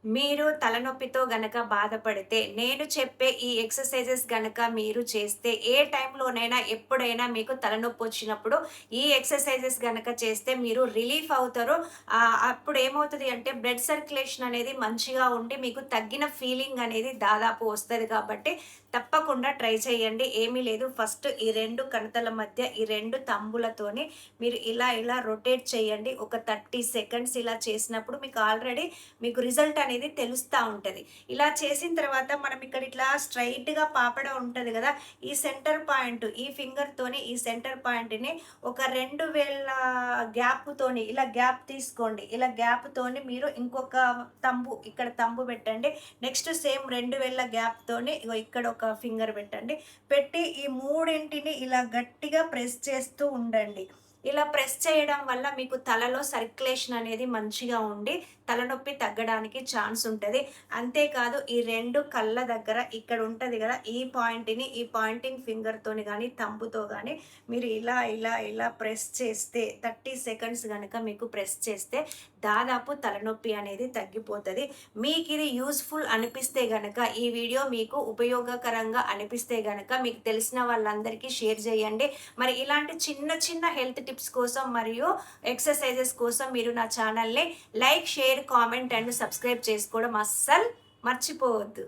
మీరు తలనొప్పితో గనక బాధపడితే, నేను చెప్పే ఈ ఎక్సర్‌సైజెస్ గనక మీరు చేస్తే, ఏ టైంలోనైనా, ఎప్పుడైనా మీకు తలనొప్పొచ్చినప్పుడు ఈ ఎక్సర్‌సైజెస్ గనక చేస్తే మీరు రిలీఫ్ అవుతారు. అప్పుడు ఏమవుతది అంటే బ్లడ్ సర్క్యులేషన్ అనేది మంచిగా ఉండి, మీకు తగ్గిన ఫీలింగ్ అనేది దాదాపు వస్తది కాబట్టి, తప్పకుండా ట్రై చేయండి. ఏమీ లేదు. ఫస్ట్ ఈ 2 కణతల మధ్య ఈ 2 తంబులతోని మీరు ఇలా రొటేట్ చేయండి. ఒక 30 సెకండ్స్ ఇలా చేసినప్పుడు మీకు రిజల్ట్ అనేది తెలుస్తా ఉంటది. ఇలా చేసిన తర్వాత మనం ఇక్కడ ఇట్లా స్ట్రెయిట్‌గా పాపడ ఉంటది గదా! ఈ సెంటర్ పాయింట్ ఈ ఫింగర్‌తోని ఈ సెంటర్ పాయింట్‌ని ఒక 2 వేళ్ళ గ్యాప్‌తోని ఇలా గ్యాప్ తీసుకోండి. ఇలా గ్యాప్‌తోని మీరు ఇంకొక ఇక్కడ తంబు పెట్టండి. నెక్స్ట్ సేమ్ 2 వేళ్ళ గ్యాప్‌తోని ఇగో ఇక్కడ ఒక ఫింగర్ పెట్టండి. పెట్టి ఈ మూడింటిని ఇలా గట్టిగా ప్రెస్ చేస్తూ ఉండండి. ఇలా ప్రెస్ చేయడం వల్ల మీకు తలలో సర్క్యులేషన్ అనేది మంచిగా ఉండి, తలనొప్పి తగ్గడానికి ఛాన్స్ ఉంటది. అంతేకాదు ఈ 2 కళ్ళ దగ్గర ఇక్కడ ఉంటది గదా! ఈ పాయింటింగ్ ఫింగర్‌తోని గానీ, థంబ్‌తో గానీ మీరు ఇలా ప్రెస్ చేస్తే 30 సెకండ్స్ గనక మీకు ప్రెస్ చేస్తే దాదాపు తలనొప్పి అనేది తగ్గిపోతది. మీకిది యూజ్‌ఫుల్ అనిపిస్తే గనక, ఈ వీడియో మీకు ఉపయోగకరంగా అనిపిస్తే గనక మీకు తెలిసిన వాళ్ళందరికీ షేర్ జేయండి. మరి ఇలాంటి చిన్న చిన్న హెల్త్ టిప్స్ కోసం మరియు ఎక్సర్‌సైజెస్ కోసం మీరు నా ఛానల్‌ని like, share, comment and subscribe చేసుకోవడం అస్సలు మర్చిపోవద్దు.